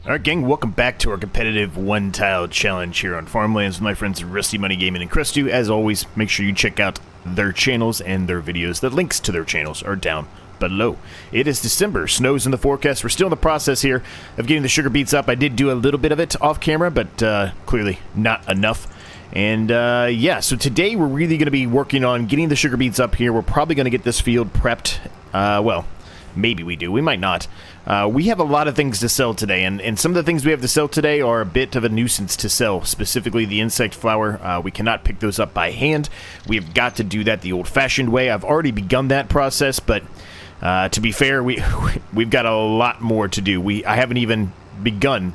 Alright gang, welcome back to our competitive one-tile challenge here on Farmlands with my friends Rusty Money Gaming and Crestu. As always, make sure you check out their channels and their videos. The links to their channels are down below. It is December, snow's in the forecast. We're still in the process here of getting the sugar beets up. I did do a little bit of it off camera, but clearly not enough. And yeah, so today we're really going to be working on getting the sugar beets up here. We're probably going to get this field prepped, well, maybe we do, we might not. We have a lot of things to sell today, and some of the things we have to sell today are a bit of a nuisance to sell, specifically the insect flour. We cannot pick those up by hand. We've got to do that the old-fashioned way. I've already begun that process, but to be fair, we've got a lot more to do. I haven't even begun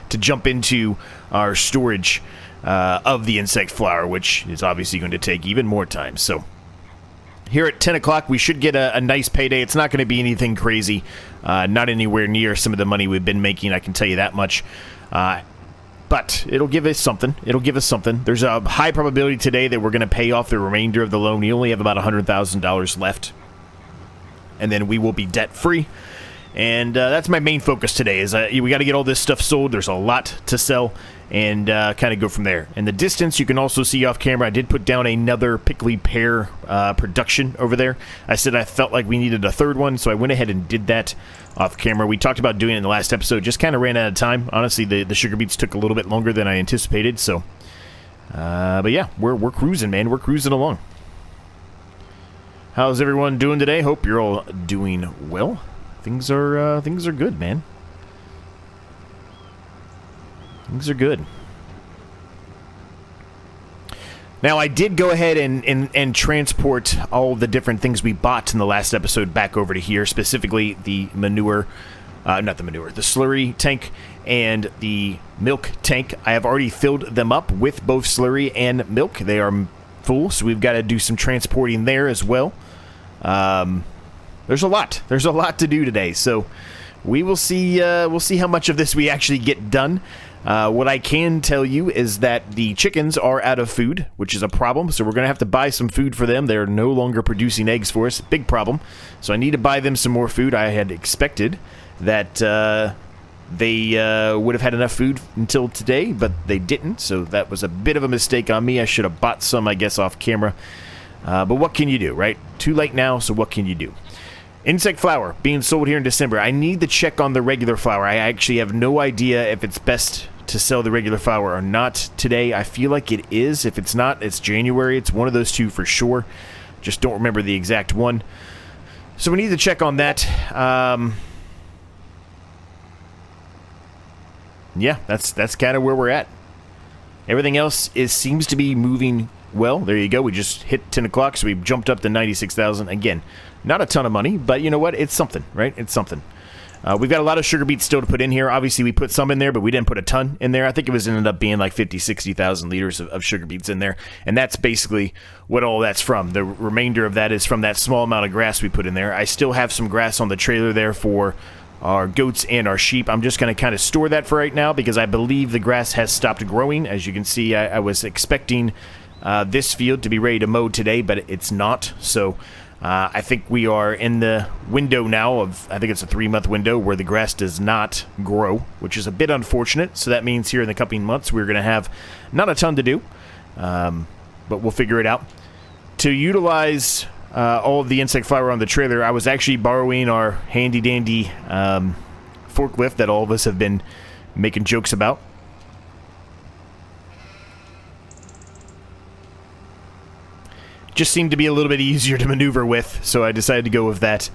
to jump into our storage of the insect flour, which is obviously going to take even more time. So here at 10 o'clock, we should get a nice payday. It's not going to be anything crazy, not anywhere near some of the money we've been making, I can tell you that much. But it'll give us something. It'll give us something. There's a high probability today that we're going to pay off the remainder of the loan. We only have about $100,000 left, and then we will be debt-free. And that's my main focus today, is we got to get all this stuff sold. There's a lot to sell, and kind of go from there. In the distance, you can also see off camera, I did put down another pickly pear production over there. I said I felt like we needed a third one, so I went ahead and did that off camera. We talked about doing it in the last episode, just kind of ran out of time. Honestly, the sugar beets took a little bit longer than I anticipated, so... but yeah, we're cruising, man. We're cruising along. How's everyone doing today? Hope you're all doing well. Things are good, man. Things are good. Now, I did go ahead and transport all the different things we bought in the last episode back over to here, specifically the manure, not the manure, the slurry tank and the milk tank. I have already filled them up with both slurry and milk. They are full, so we've got to do some transporting there as well. There's a lot. There's a lot to do today, so we will see. We'll see how much of this we actually get done. What I can tell you is that the chickens are out of food, which is a problem. So we're going to have to buy some food for them. They're no longer producing eggs for us. Big problem. So I need to buy them some more food. I had expected that they would have had enough food until today, but they didn't. So that was a bit of a mistake on me. I should have bought some, I guess, off camera. But what can you do, right? Too late now, so what can you do? Insect flour being sold here in December. I need to check on the regular flour. I actually have no idea if it's best to sell the regular flour or not today. I feel like it is. If it's not, it's January. It's one of those two for sure. Just don't remember the exact one. So we need to check on that. Yeah, that's kind of where we're at. Everything else seems to be moving well. There you go. We just hit 10 o'clock, so we jumped up to 96,000. Again, not a ton of money, but you know what? It's something, right? It's something. We've got a lot of sugar beets still to put in here. Obviously, we put some in there, but we didn't put a ton in there. I think it ended up being like 50, 60,000 liters of sugar beets in there. And that's basically what all that's from. The remainder of that is from that small amount of grass we put in there. I still have some grass on the trailer there for our goats and our sheep. I'm just going to kind of store that for right now because I believe the grass has stopped growing. As you can see, I was expecting this field to be ready to mow today, but it's not. So I think we are in the window now of, I think it's a 3-month window where the grass does not grow, which is a bit unfortunate. So that means here in the coming months we're going to have not a ton to do, but we'll figure it out. To utilize all of the insect flour on the trailer, I was actually borrowing our handy-dandy forklift that all of us have been making jokes about. Just seemed to be a little bit easier to maneuver with, so I decided to go with that,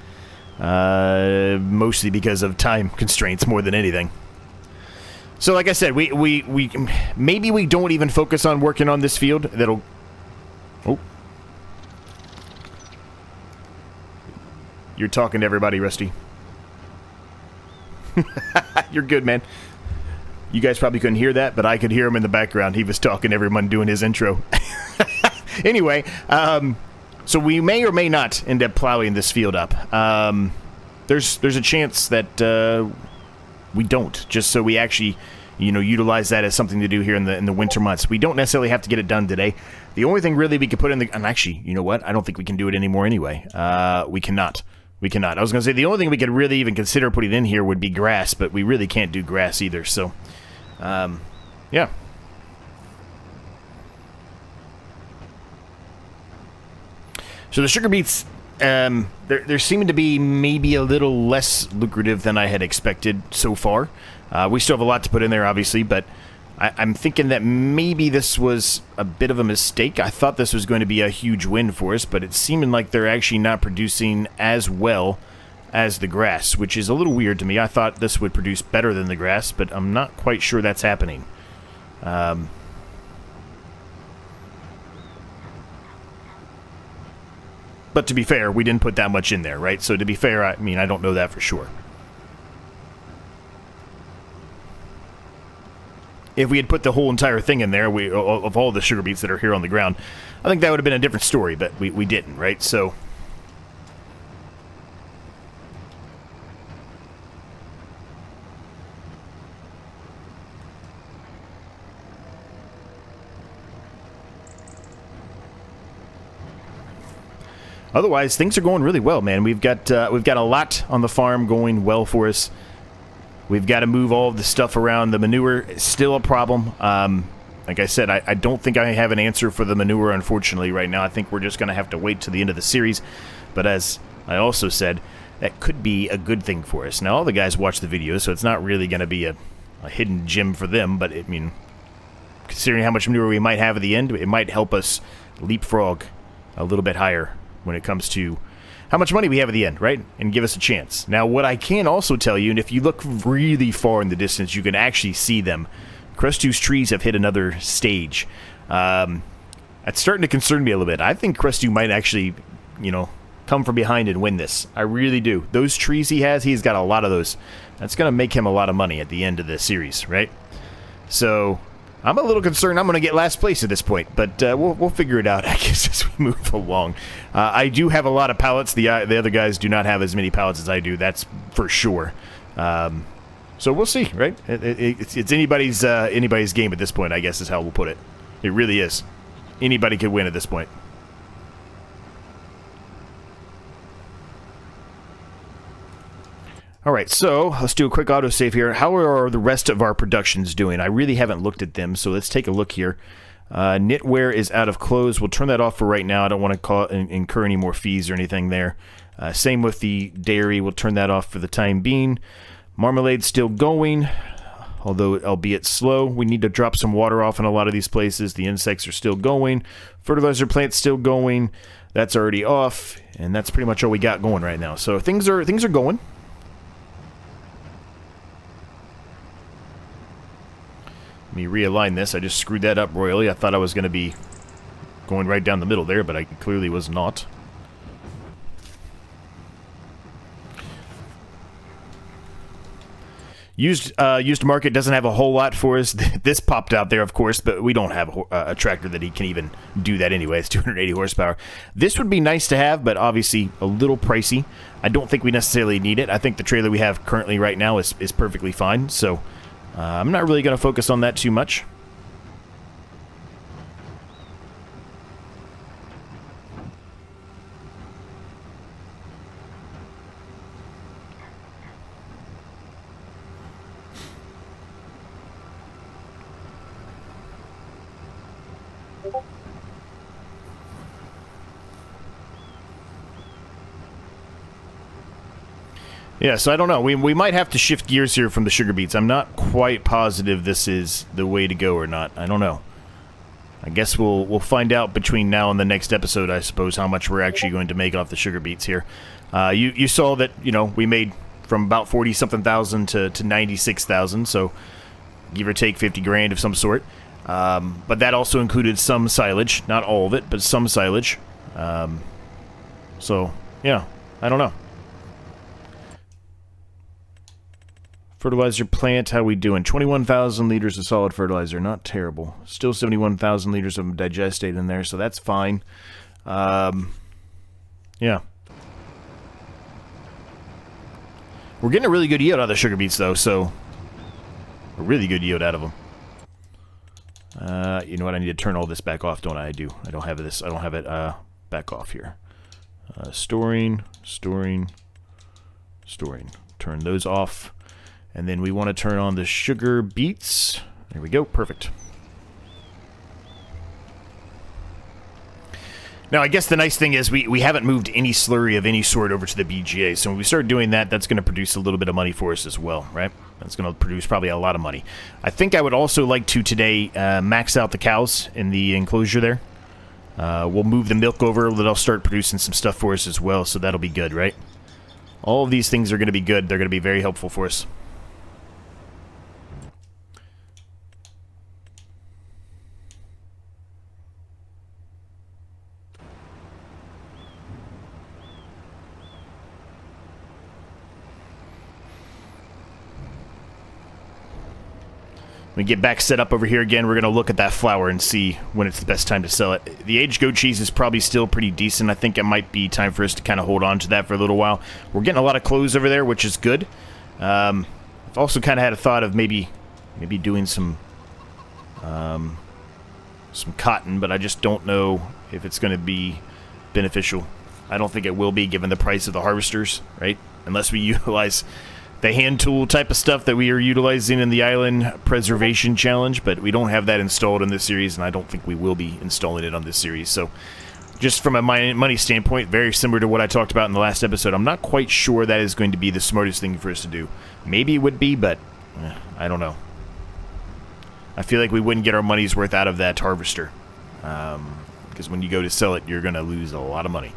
mostly because of time constraints more than anything. So like I said, we maybe we don't even focus on working on this field. That'll... Oh. You're talking to everybody, Rusty. You're good, man. You guys probably couldn't hear that, but I could hear him in the background. He was talking to everyone doing his intro. Anyway, so we may or may not end up plowing this field up. There's a chance that we don't, just so we actually, you know, utilize that as something to do here in the winter months. We don't necessarily have to get it done today. The only thing really we could put in the... And actually, you know what? I don't think we can do it anymore anyway. We cannot. We cannot. I was going to say the only thing we could really even consider putting in here would be grass, but we really can't do grass either, so, yeah. So the sugar beets, they're seeming to be maybe a little less lucrative than I had expected so far. We still have a lot to put in there, obviously, but I'm thinking that maybe this was a bit of a mistake. I thought this was going to be a huge win for us, but it's seeming like they're actually not producing as well as the grass, which is a little weird to me. I thought this would produce better than the grass, but I'm not quite sure that's happening. But to be fair, we didn't put that much in there, right? So to be fair, I mean, I don't know that for sure. If we had put the whole entire thing in there, of all the sugar beets that are here on the ground, I think that would have been a different story, but we didn't, right? So, otherwise, things are going really well, man. We've got a lot on the farm going well for us. We've got to move all of the stuff around. The manure is still a problem. Like I said, I don't think I have an answer for the manure, unfortunately, right now. I think we're just going to have to wait till the end of the series. But as I also said, that could be a good thing for us. Now, all the guys watch the video, so it's not really going to be a hidden gem for them. But, I mean, considering how much manure we might have at the end, it might help us leapfrog a little bit higher when it comes to how much money we have at the end, right? And give us a chance. Now, what I can also tell you, and if you look really far in the distance, you can actually see them. Crestu's trees have hit another stage. That's starting to concern me a little bit. I think Crestu might actually, you know, come from behind and win this. I really do. Those trees he's got a lot of those. That's going to make him a lot of money at the end of the series, right? So, I'm a little concerned I'm going to get last place at this point, but we'll figure it out, I guess, as we move along. I do have a lot of pallets. The other guys do not have as many pallets as I do, that's for sure. So we'll see, right? It's anybody's game at this point, I guess is how we'll put it. It really is. Anybody could win at this point. Alright, so let's do a quick autosave here. How are the rest of our productions doing? I really haven't looked at them, so let's take a look here. Knitwear is out of clothes. We'll turn that off for right now. I don't want to incur any more fees or anything there. Same with the dairy. We'll turn that off for the time being. Marmalade's still going, although albeit slow. We need to drop some water off in a lot of these places. The insects are still going. Fertilizer plant's still going. That's already off, and that's pretty much all we got going right now. So things are going. Let me realign this. I just screwed that up royally. I thought I was going to be going right down the middle there, but I clearly was not. Used market doesn't have a whole lot for us. This popped out there, of course, but we don't have a tractor that can even do that anyway. It's 280 horsepower. This would be nice to have, but obviously a little pricey. I don't think we necessarily need it. I think the trailer we have currently right now is perfectly fine, so I'm not really going to focus on that too much. Yeah, so I don't know. We might have to shift gears here from the sugar beets. I'm not quite positive this is the way to go or not. I don't know. I guess we'll find out between now and the next episode, I suppose, how much we're actually going to make off the sugar beets here. You saw that, you know, we made from about 40-something thousand to 96,000, so give or take 50 grand of some sort. But that also included some silage. Not all of it, but some silage. So, yeah, I don't know. Fertilizer plant, how we doing? 21,000 liters of solid fertilizer, not terrible. Still 71,000 liters of digestate in there, so that's fine. Yeah. We're getting a really good yield out of the sugar beets, though, so a really good yield out of them. You know what? I need to turn all this back off, don't I? I do. I don't have this. I don't have it back off here. Storing. Storing. Turn those off. And then we want to turn on the sugar beets. There we go. Perfect. Now, I guess the nice thing is we haven't moved any slurry of any sort over to the BGA. So when we start doing that, that's going to produce a little bit of money for us as well, right? That's going to produce probably a lot of money. I think I would also like to today max out the cows in the enclosure there. We'll move the milk over. They'll start producing some stuff for us as well, so that'll be good, right? All of these things are going to be good. They're going to be very helpful for us. We get back set up over here again. We're going to look at that flour and see when it's the best time to sell it. The aged goat cheese is probably still pretty decent. I think it might be time for us to kind of hold on to that for a little while. We're getting a lot of clothes over there, which is good. I've also kind of had a thought of maybe doing some cotton, but I just don't know if it's going to be beneficial. I don't think it will be given the price of the harvesters, right? Unless we utilize the hand tool type of stuff that we are utilizing in the Island Preservation Challenge, but we don't have that installed in this series, and I don't think we will be installing it on this series. So, just from a money standpoint, very similar to what I talked about in the last episode, I'm not quite sure that is going to be the smartest thing for us to do. Maybe it would be, but I don't know. I feel like we wouldn't get our money's worth out of that harvester, because when you go to sell it, you're going to lose a lot of money.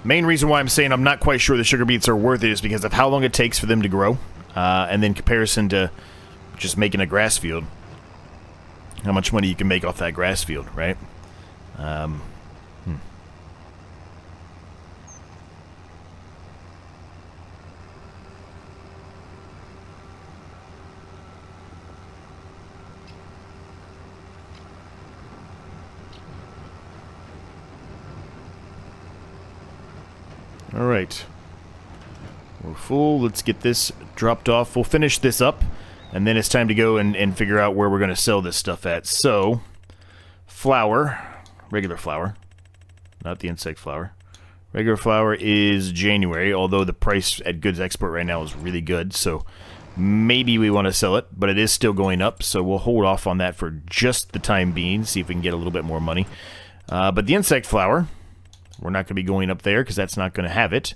Main reason why I'm saying I'm not quite sure the sugar beets are worth it is because of how long it takes for them to grow, and then comparison to just making a grass field. How much money you can make off that grass field, right? Alright. We're full. Let's get this dropped off. We'll finish this up, and then it's time to go and figure out where we're going to sell this stuff at. So, flour. Regular flour. Not the insect flour. Regular flour is January, although the price at Goods Export right now is really good, so maybe we want to sell it, but it is still going up, so we'll hold off on that for just the time being, see if we can get a little bit more money. But the insect flour, we're not going to be going up there because that's not going to have it.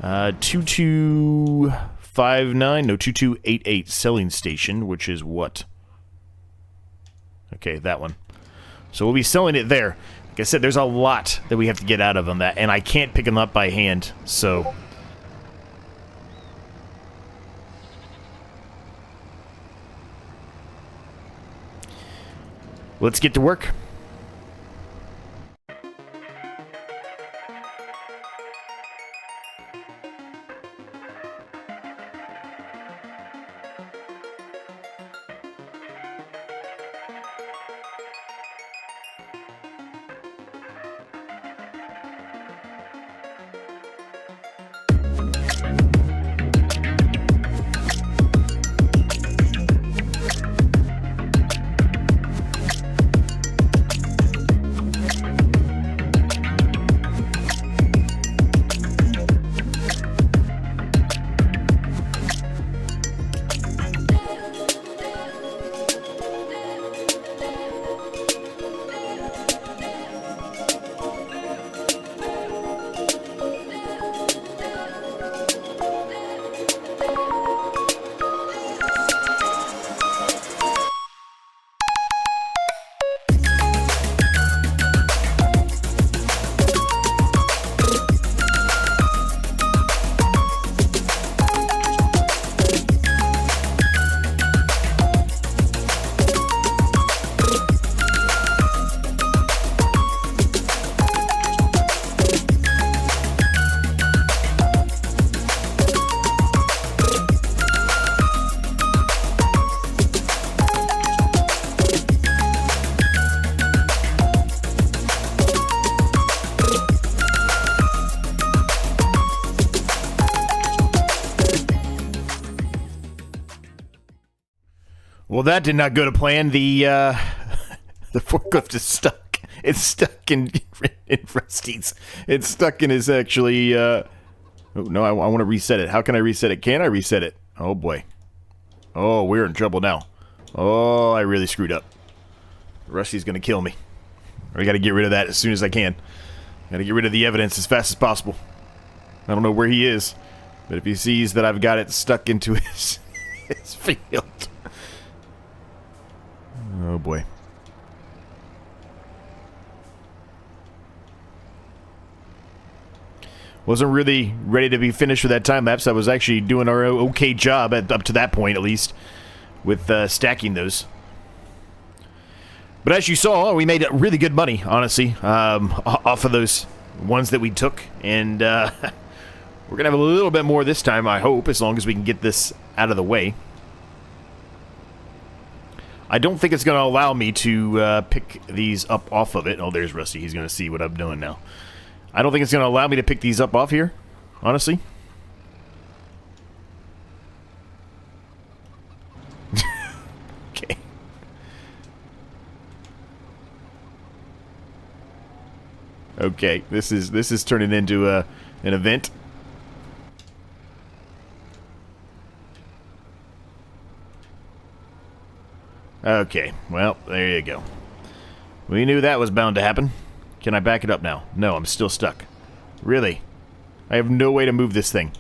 2259, no, 2288 selling station, which is what? Okay, that one. So we'll be selling it there. Like I said, there's a lot that we have to get out of on that, and I can't pick them up by hand, so let's get to work. well, that did not go to plan. The forklift is stuck. It's stuck in Rusty's. It's stuck in his, actually, oh, no, I want to reset it. How can I reset it? Can I reset it? Oh, boy. Oh, we're in trouble now. Oh, I really screwed up. Rusty's going to kill me. I got to get rid of that as soon as I can. Got to get rid of the evidence as fast as possible. I don't know where he is, but if he sees that I've got it stuck into his field. Oh, boy. Wasn't really ready to be finished with that time lapse. I was actually doing our okay job, up to that point at least, with stacking those. But as you saw, we made really good money, honestly, off of those ones that we took. And we're going to have a little bit more this time, I hope, as long as we can get this out of the way. I don't think it's going to allow me to pick these up off of it. Oh, there's Rusty. He's going to see what I'm doing now. I don't think it's going to allow me to pick these up off here, honestly. Okay. Okay, this is turning into an event. Okay, well, there you go. We knew that was bound to happen. Can I back it up now? No, I'm still stuck. Really? I have no way to move this thing.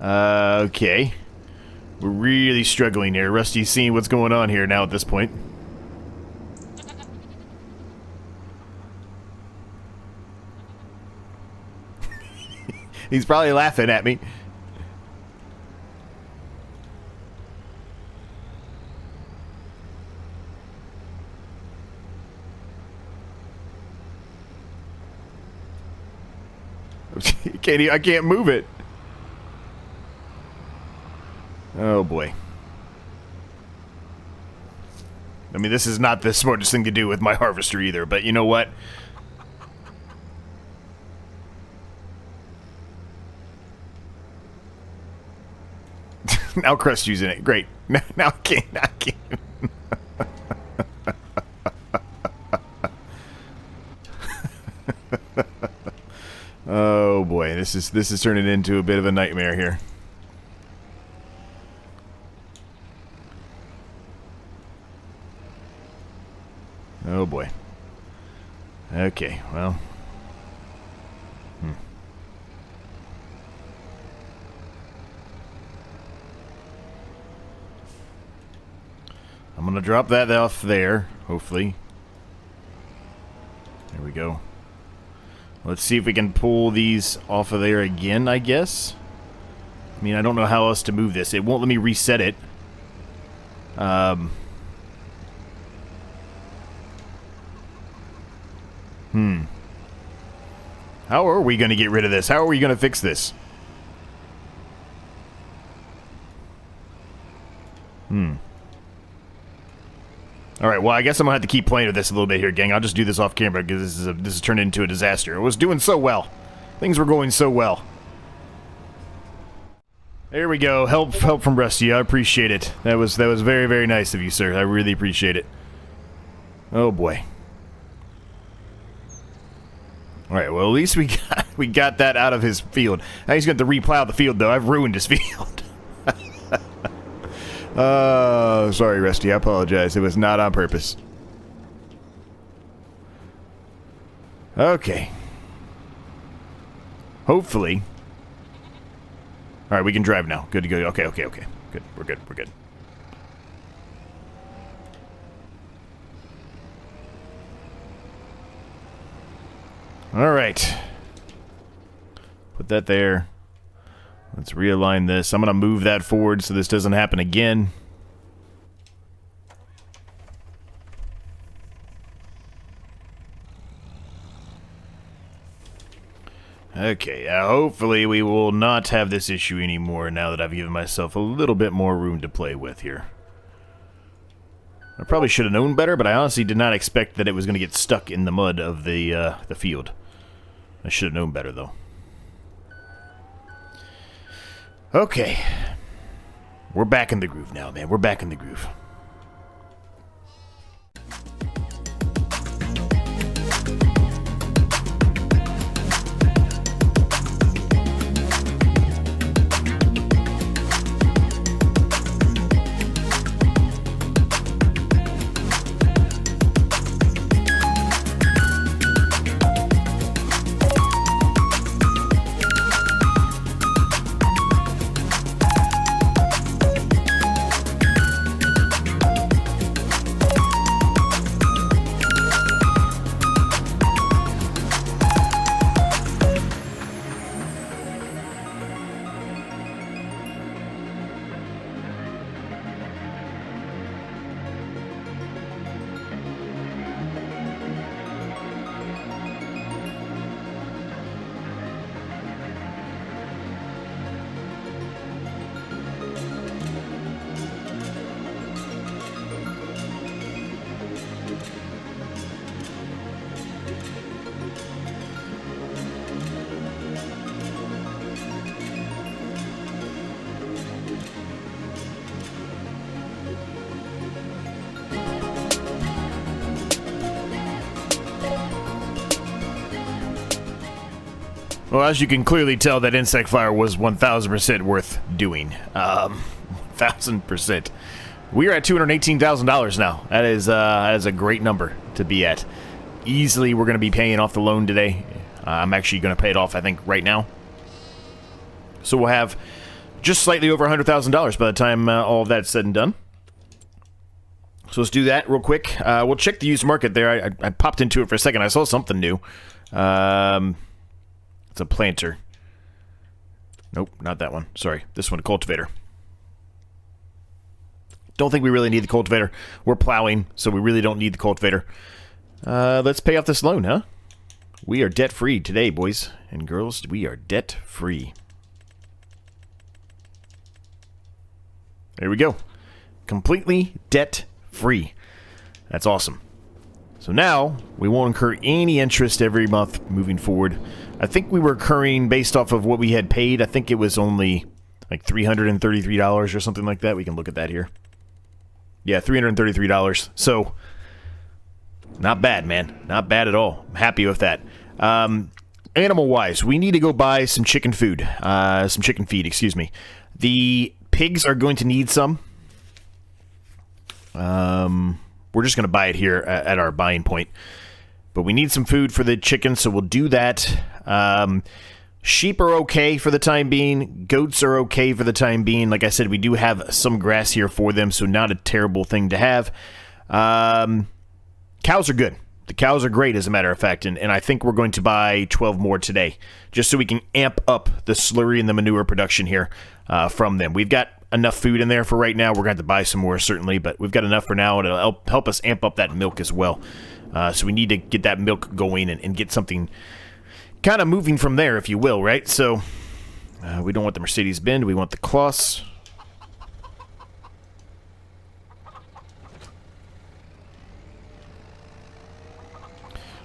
Okay. We're really struggling here. Rusty's seeing what's going on here now at this point. He's probably laughing at me. I can't move it. Oh boy. I mean, this is not the smartest thing to do with my harvester either, but you know what? Now Crust's using it. Great. Now I can't. Oh boy, this is turning into a bit of a nightmare here. Oh boy. Okay, well. I'm gonna drop that off there, hopefully. There we go. Let's see if we can pull these off of there again, I guess. I mean, I don't know how else to move this. It won't let me reset it. How are we going to get rid of this? How are we going to fix this? Alright, well, I guess I'm going to have to keep playing with this a little bit here, gang. I'll just do this off camera because this has turned into a disaster. It was doing so well. Things were going so well. There we go. Help from Rusty. I appreciate it. That was very, very nice of you, sir. I really appreciate it. Oh, boy. Alright, well, at least we got that out of his field. Now he's going to replow the field, though. I've ruined his field. Sorry, Rusty. I apologize. It was not on purpose. Okay. Hopefully. Alright, we can drive now. Good to go. Okay. Good. We're good. Alright. Put that there. Let's realign this. I'm going to move that forward so this doesn't happen again. Okay, hopefully we will not have this issue anymore now that I've given myself a little bit more room to play with here. I probably should have known better, but I honestly did not expect that it was going to get stuck in the mud of the field. I should have known better, though. Okay. We're back in the groove now, man. We're back in the groove. Well, as you can clearly tell, that insect fire was 1,000% worth doing. 1,000%. We are at $218,000 now. That is a great number to be at. Easily, we're going to be paying off the loan today. I'm actually going to pay it off, I think, right now. So we'll have just slightly over $100,000 by the time all of that's said and done. So let's do that real quick. We'll check the used market there. I popped into it for a second. I saw something new. It's a planter. Nope, not that one. Sorry, this one, a cultivator. Don't think we really need the cultivator. We're plowing, so we really don't need the cultivator. Let's pay off this loan, huh? We are debt-free today, boys and girls. We are debt-free. There we go. Completely debt-free. That's awesome. So now, we won't incur any interest every month moving forward. I think we were incurring, based off of what we had paid, I think it was only like $333 or something like that. We can look at that here. Yeah, $333. So, not bad, man. Not bad at all. I'm happy with that. Animal-wise, we need to go buy some chicken food. Some chicken feed, excuse me. The pigs are going to need some. We're just going to buy it here at our buying point. But we need some food for the chickens, so we'll do that. Sheep are okay for the time being. Goats are okay for the time being. Like I said, we do have some grass here for them, so not a terrible thing to have. Cows are good. The cows are great, as a matter of fact, and I think we're going to buy 12 more today, just so we can amp up the slurry and the manure production here from them. We've got enough food in there for right now. We're going to have to buy some more, certainly, but we've got enough for now, and it'll help us amp up that milk as well. So we need to get that milk going and get something kind of moving from there, if you will, right? So we don't want the Mercedes-Benz. We want the Kloss.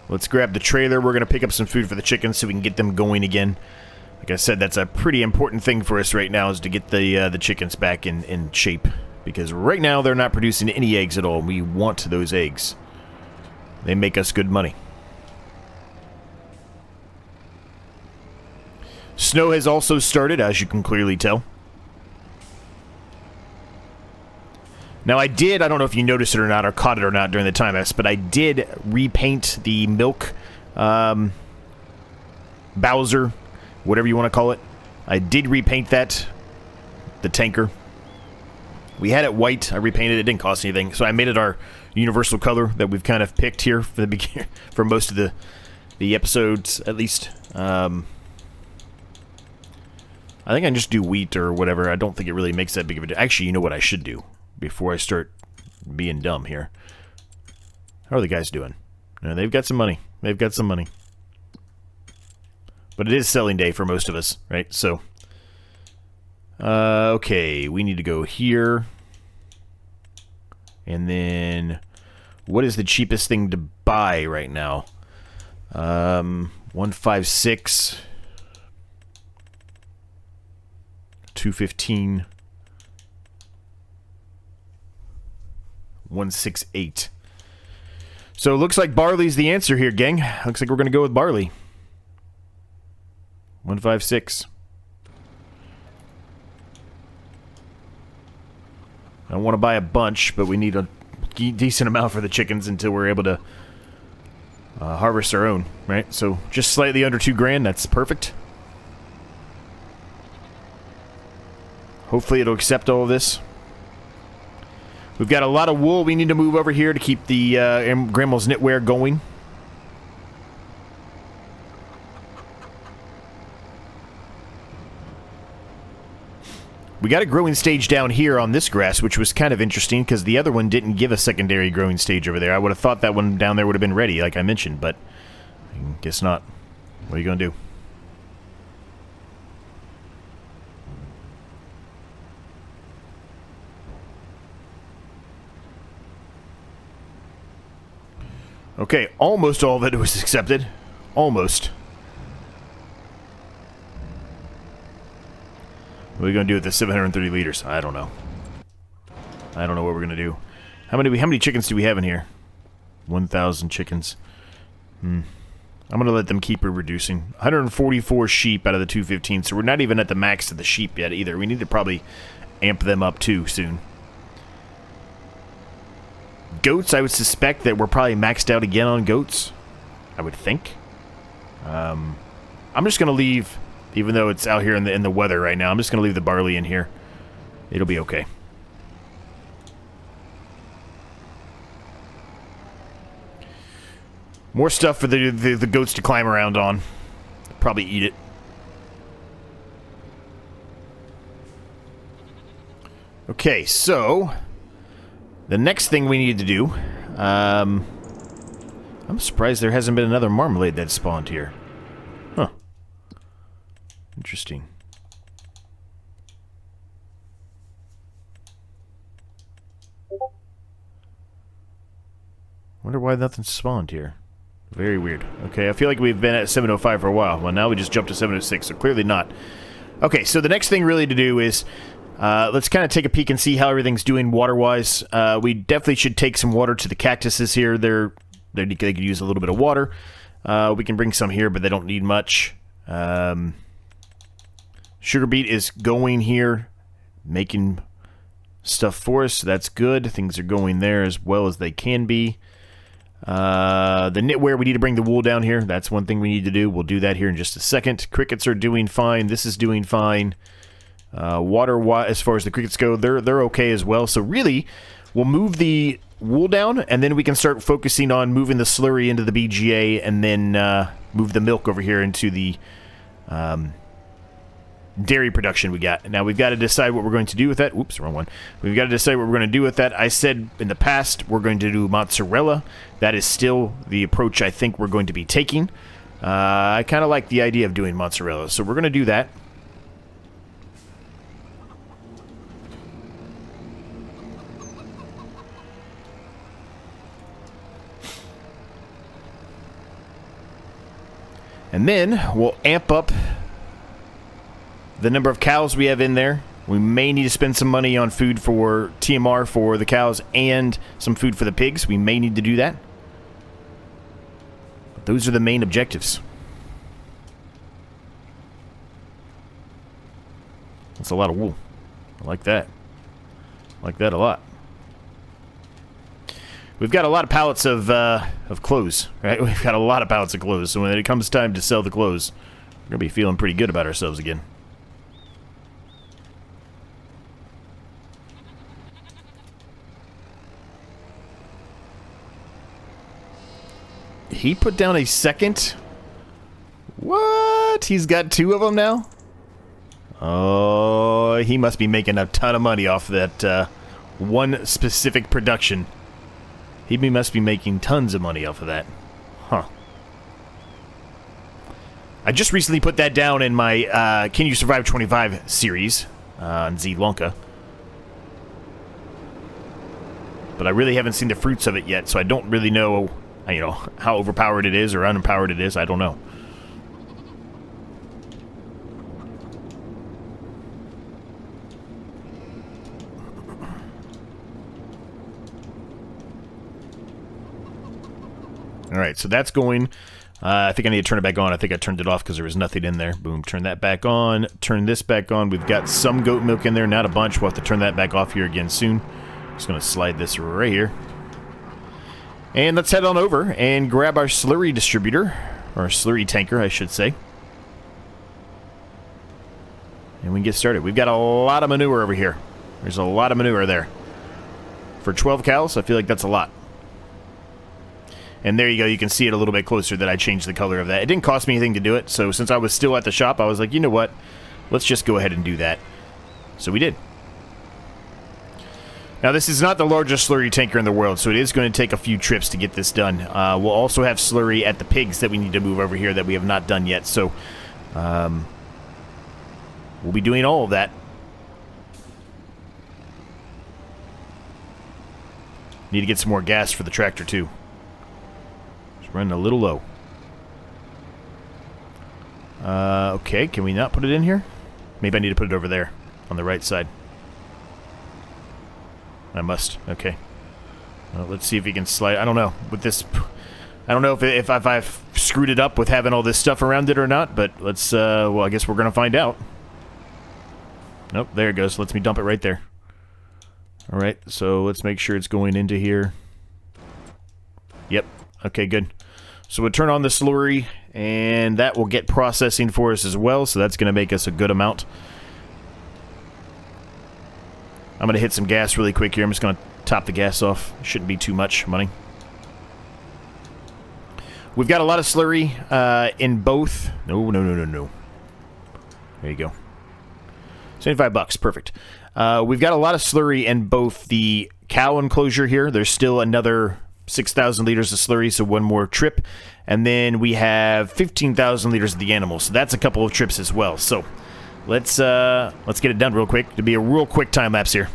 Let's grab the trailer. We're going to pick up some food for the chickens so we can get them going again. Like I said, that's a pretty important thing for us right now, is to get the chickens back in shape. Because right now, they're not producing any eggs at all. We want those eggs. They make us good money. Snow has also started, as you can clearly tell. Now, I don't know if you noticed it or not, or caught it or not during the time lapse, but I did repaint the milk Bowser, whatever you want to call it. I did repaint that, the tanker. We had it white. I repainted it. It didn't cost anything. So I made it our universal color that we've kind of picked here for the beginning, for most of the episodes, at least. I think I can just do wheat or whatever. I don't think it really makes that big of a difference. Actually, you know what I should do before I start being dumb here. How are the guys doing? No, they've got some money. They've got some money. But it is selling day for most of us, right? So, okay, we need to go here. And then, what is the cheapest thing to buy right now? 156, 215, 168. So it looks like barley's the answer here, gang. Looks like we're going to go with barley. 156. I don't want to buy a bunch, but we need a decent amount for the chickens until we're able to harvest our own, right? So just slightly under 2 grand, that's perfect. Hopefully it'll accept all of this. We've got a lot of wool we need to move over here to keep the Grandma's knitwear going. We got a growing stage down here on this grass, which was kind of interesting because the other one didn't give a secondary growing stage over there. I would have thought that one down there would have been ready, like I mentioned, but I guess not. What are you going to do? Okay, almost all of it was accepted. Almost. What are we going to do with the 730 liters? I don't know. I don't know what we're going to do. How many chickens do we have in here? 1,000 chickens. I'm going to let them keep reducing. 144 sheep out of the 215, so we're not even at the max of the sheep yet either. We need to probably amp them up too soon. Goats, I would suspect that we're probably maxed out again on goats. I would think. I'm just going to leave, even though it's out here in the weather right now, I'm just going to leave the barley in here. It'll be okay. More stuff for the goats to climb around on. Probably eat it. Okay, so the next thing we need to do, I'm surprised there hasn't been another marmalade that spawned here. Huh. Interesting. Wonder why nothing spawned here. Very weird. Okay, I feel like we've been at 705 for a while. Well, now we just jumped to 706, so clearly not. Okay, so the next thing really to do is let's kind of take a peek and see how everything's doing water-wise. We definitely should take some water to the cactuses here. They could use a little bit of water. We can bring some here, but they don't need much. Sugar beet is going here, making stuff for us, so that's good. Things are going there as well as they can be. The knitwear, we need to bring the wool down here. That's one thing we need to do. We'll do that here in just a second. Crickets are doing fine. This is doing fine. Water, as far as the crickets go, they're okay as well. So really, we'll move the wool down, and then we can start focusing on moving the slurry into the BGA, and then move the milk over here into the dairy production we got. Now we've got to decide what we're going to do with that. Oops, wrong one. We've got to decide what we're going to do with that. I said in the past we're going to do mozzarella. That is still the approach I think we're going to be taking. I kind of like the idea of doing mozzarella, so we're going to do that. And then we'll amp up the number of cows we have in there. We may need to spend some money on food for TMR for the cows and some food for the pigs. We may need to do that. But those are the main objectives. That's a lot of wool. I like that. I like that a lot. We've got a lot of pallets of clothes, right? We've got a lot of pallets of clothes. So when it comes time to sell the clothes, we're going to be feeling pretty good about ourselves again. He put down a second? What? He's got 2 of them now? Oh, he must be making a ton of money off that one specific production. He must be making tons of money off of that. Huh. I just recently put that down in my Can You Survive 25 series on Z Lanka. But I really haven't seen the fruits of it yet, so I don't really know, you know, how overpowered it is or unempowered it is. I don't know. All right, so that's going. I think I need to turn it back on. I think I turned it off because there was nothing in there. Boom, turn that back on. Turn this back on. We've got some goat milk in there, not a bunch. We'll have to turn that back off here again soon. Just going to slide this right here. And let's head on over and grab our slurry distributor, or slurry tanker, I should say. And we can get started. We've got a lot of manure over here. There's a lot of manure there. For 12 cows, I feel like that's a lot. And there you go. You can see it a little bit closer that I changed the color of that. It didn't cost me anything to do it, so since I was still at the shop, I was like, you know what? Let's just go ahead and do that. So we did. Now, this is not the largest slurry tanker in the world, so it is going to take a few trips to get this done. We'll also have slurry at the pigs that we need to move over here that we have not done yet, so we'll be doing all of that. Need to get some more gas for the tractor, too. It's running a little low. Okay, can we not put it in here? Maybe I need to put it over there, on the right side. I must. Okay. Well, let's see if we can slide. I don't know. With this, I don't know if I've screwed it up with having all this stuff around it or not, but let's, well, I guess we're going to find out. Nope, there it goes. Lets me dump it right there. All right, so let's make sure it's going into here. Yep. Okay, good. So we'll turn on the slurry, and that will get processing for us as well, so that's going to make us a good amount. I'm going to hit some gas really quick here. I'm just going to top the gas off. Shouldn't be too much money. We've got a lot of slurry in both. No. There you go. 75 bucks. Perfect. We've got a lot of slurry in both the cow enclosure here. There's still another 6,000 liters of slurry, so one more trip. And then we have 15,000 liters of the animals. So that's a couple of trips as well. So let's get it done real quick. It'll be a real quick time lapse here.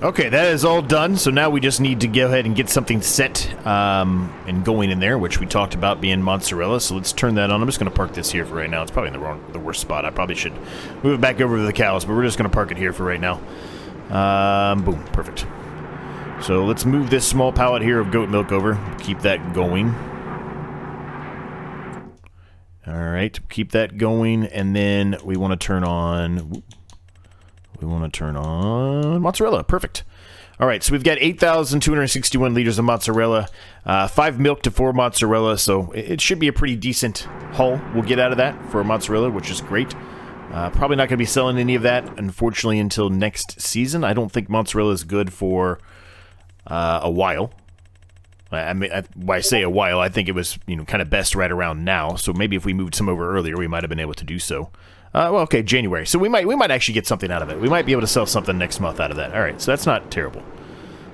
Okay, that is all done, so now we just need to go ahead and get something set and going in there, which we talked about being mozzarella, so let's turn that on. I'm just going to park this here for right now. It's probably in the worst spot. I probably should move it back over to the cows, but we're just going to park it here for right now. Boom, perfect. So let's move this small pallet here of goat milk over. Keep that going. Alright, keep that going, and then we want to turn on... mozzarella. Perfect. All right, so we've got 8,261 liters of mozzarella, 5 milk to 4 mozzarella, so it should be a pretty decent haul we'll get out of that for mozzarella, which is great. Probably not going to be selling any of that, unfortunately, until next season. I don't think mozzarella is good for a while. I mean, when I say a while, I think it was, kind of best right around now, so maybe if we moved some over earlier, we might have been able to do so. Well, okay, January. So we might actually get something out of it. We might be able to sell something next month out of that. All right, so that's not terrible.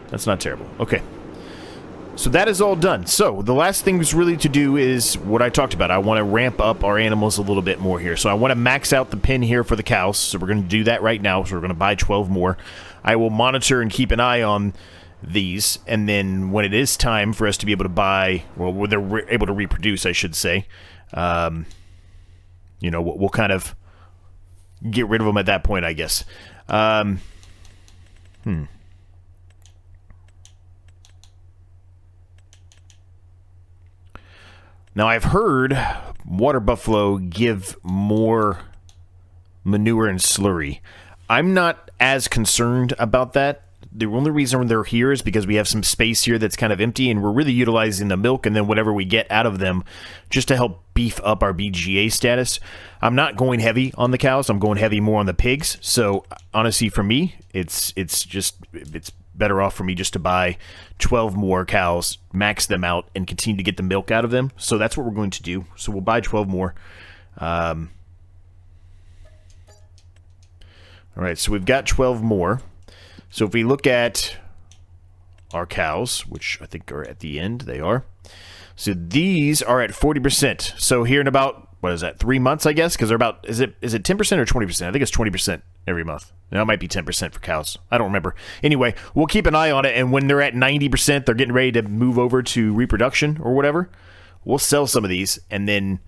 That's not terrible. Okay. So that is all done. So the last thing really to do is what I talked about. I want to ramp up our animals a little bit more here. So I want to max out the pen here for the cows. So we're going to do that right now. So we're going to buy 12 more. I will monitor and keep an eye on these. And then when it is time for us to be able to buy, well, when they're able to reproduce, I should say, we'll kind of get rid of them at that point, I guess. Now, I've heard water buffalo give more manure and slurry. I'm not as concerned about that. The only reason they're here is because we have some space here that's kind of empty, and we're really utilizing the milk and then whatever we get out of them just to help beef up our BGA status. I'm not going heavy on the cows. I'm going heavy more on the pigs. So honestly, for me, it's better off for me just to buy 12 more cows, max them out, and continue to get the milk out of them. So that's what we're going to do. So we'll buy 12 more. All right, so we've got 12 more. So if we look at our cows, which I think are at the end, they are. So these are at 40%. So here in about, what is that, 3 months, I guess? Because they're about, is it 10% or 20%? I think it's 20% every month. Now, it might be 10% for cows. I don't remember. Anyway, we'll keep an eye on it, and when they're at 90%, they're getting ready to move over to reproduction or whatever, we'll sell some of these and then,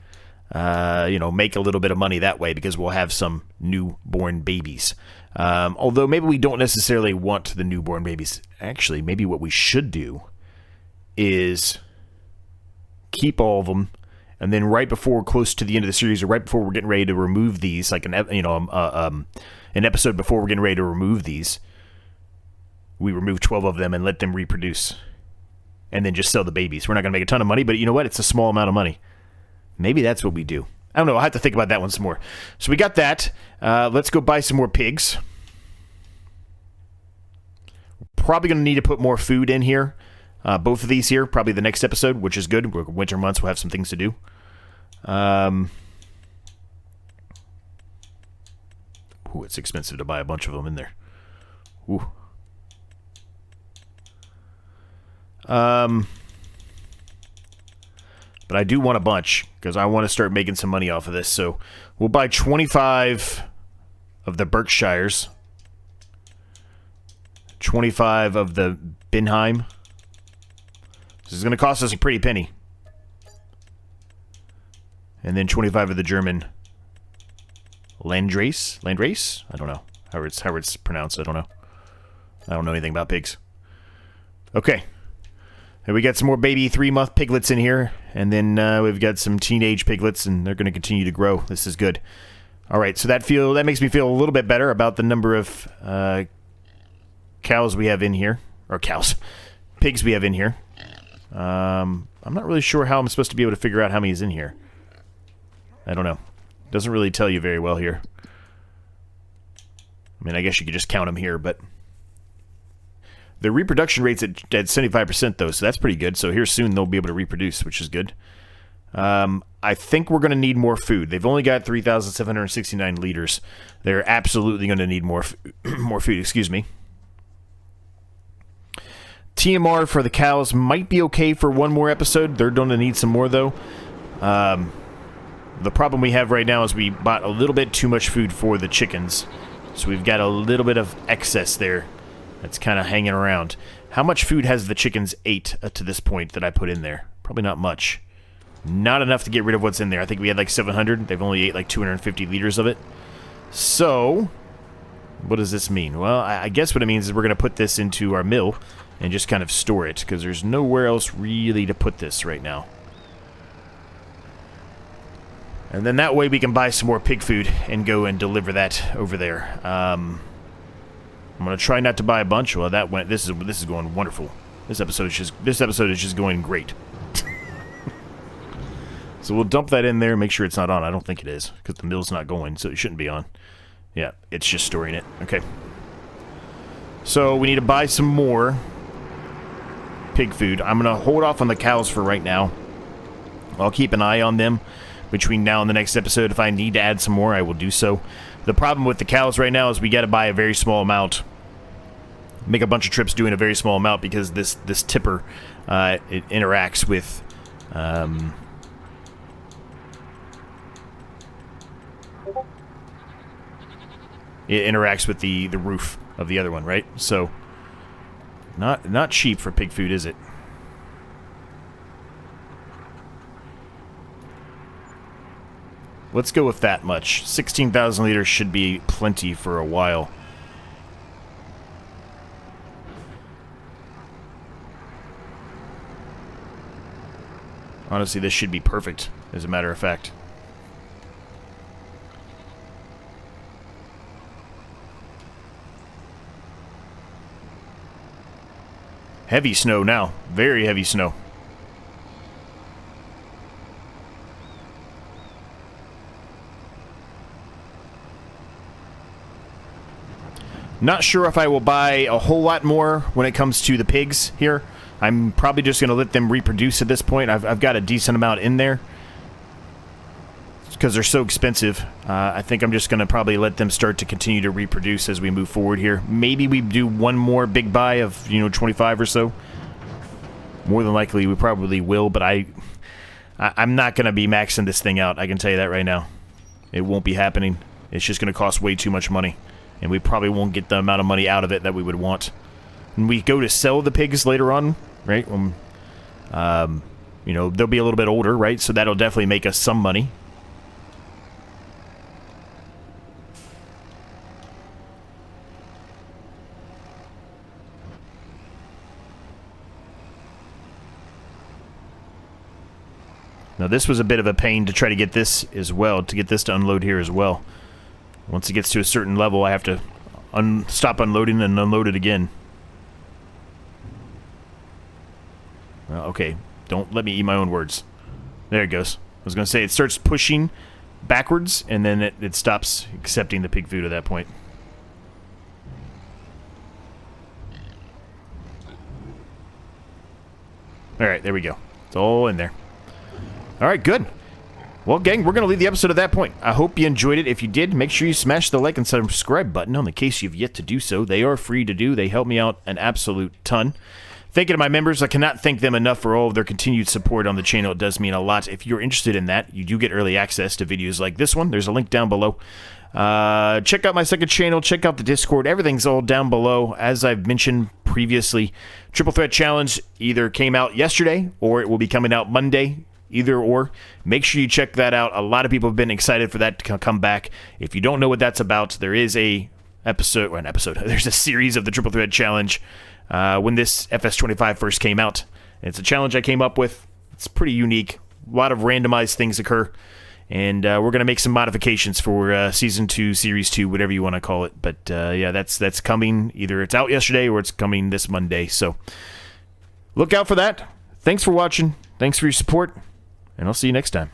make a little bit of money that way because we'll have some newborn babies. Although maybe we don't necessarily want the newborn babies. Actually, maybe what we should do is keep all of them, and then right before close to the end of the series, or right before we're getting ready to remove these, like an episode before we're getting ready to remove these, we remove 12 of them and let them reproduce, and then just sell the babies. We're not going to make a ton of money, but you know what? It's a small amount of money. Maybe that's what we do. I don't know. I'll have to think about that one some more. So we got that. Let's go buy some more pigs. Probably going to need to put more food in here. Both of these here, probably the next episode, which is good. Winter months, we'll have some things to do. Ooh, it's expensive to buy a bunch of them in there. Ooh. But I do want a bunch, because I want to start making some money off of this. So we'll buy 25 of the Berkshires, 25 of the Benheim. This is going to cost us a pretty penny. And then 25 of the German Landrace? Landrace? I don't know how it's pronounced. I don't know. I don't know anything about pigs. Okay. And we got some more baby 3-month piglets in here, and then we've got some teenage piglets, and they're going to continue to grow. This is good. All right, so that makes me feel a little bit better about the number of cows we have in here, or pigs we have in here. I'm not really sure how I'm supposed to be able to figure out how many is in here. I don't know. Doesn't really tell you very well here. I mean, I guess you could just count them here, but the reproduction rate's at 75% though, so that's pretty good. So here soon they'll be able to reproduce, which is good. I think we're going to need more food. They've only got 3,769 liters. They're absolutely going to need more food, excuse me. TMR for the cows might be okay for one more episode. They're going to need some more though. The problem we have right now is we bought a little bit too much food for the chickens. So we've got a little bit of excess there that's kind of hanging around. How much food has the chickens ate to this point that I put in there? Probably not much. Not enough to get rid of what's in there. I think we had like 700. They've only ate like 250 liters of it. So, what does this mean? Well, I guess what it means is we're going to put this into our mill and just kind of store it, because there's nowhere else really to put this right now. And then that way we can buy some more pig food and go and deliver that over there. I'm going to try not to buy a bunch. Well, that went. This is going wonderful. This episode is just going great. So we'll dump that in there, make sure it's not on. I don't think it is, because the mill's not going, so it shouldn't be on. Yeah, it's just storing it. Okay. So we need to buy some more pig food. I'm going to hold off on the cows for right now. I'll keep an eye on them between now and the next episode. If I need to add some more, I will do so. The problem with the cows right now is we got to buy a very small amount. Make a bunch of trips doing a very small amount, because this tipper, it interacts with... it interacts with the roof of the other one, right? So, not cheap for pig food, is it? Let's go with that much. 16,000 liters should be plenty for a while. Honestly, this should be perfect, as a matter of fact. Heavy snow now. Very heavy snow. Not sure if I will buy a whole lot more when it comes to the pigs here. I'm probably just going to let them reproduce at this point. I've got a decent amount in there because they're so expensive. I think I'm just going to probably let them start to continue to reproduce as we move forward here. Maybe we do one more big buy of, 25 or so. More than likely we probably will, but I'm not going to be maxing this thing out. I can tell you that right now. It won't be happening. It's just going to cost way too much money. And we probably won't get the amount of money out of it that we would want. When we go to sell the pigs later on, right? They'll be a little bit older, right? So that'll definitely make us some money. Now this was a bit of a pain to try to get this as well, to get this to unload here as well. Once it gets to a certain level, I have to stop unloading and unload it again. Well, okay, don't let me eat my own words. There it goes. I was going to say it starts pushing backwards, and then it stops accepting the pig food at that point. Alright, there we go. It's all in there. Alright, good. Well, gang, we're going to leave the episode at that point. I hope you enjoyed it. If you did, make sure you smash the like and subscribe button on the case you've yet to do so. They are free to do. They help me out an absolute ton. Thank you to my members. I cannot thank them enough for all of their continued support on the channel. It does mean a lot. If you're interested in that, you do get early access to videos like this one. There's a link down below. Check out my second channel. Check out the Discord. Everything's all down below. As I've mentioned previously, Triple Threat Challenge either came out yesterday or it will be coming out Monday. Either or. Make sure you check that out. A lot of people have been excited for that to come back. If you don't know what that's about, there is there's a series of the Triple Threat Challenge when this FS25 first came out. It's a challenge I came up with. It's pretty unique. A lot of randomized things occur. And we're going to make some modifications for Season 2, Series 2, whatever you want to call it. But yeah, that's coming. Either it's out yesterday or it's coming this Monday. So look out for that. Thanks for watching. Thanks for your support. And I'll see you next time.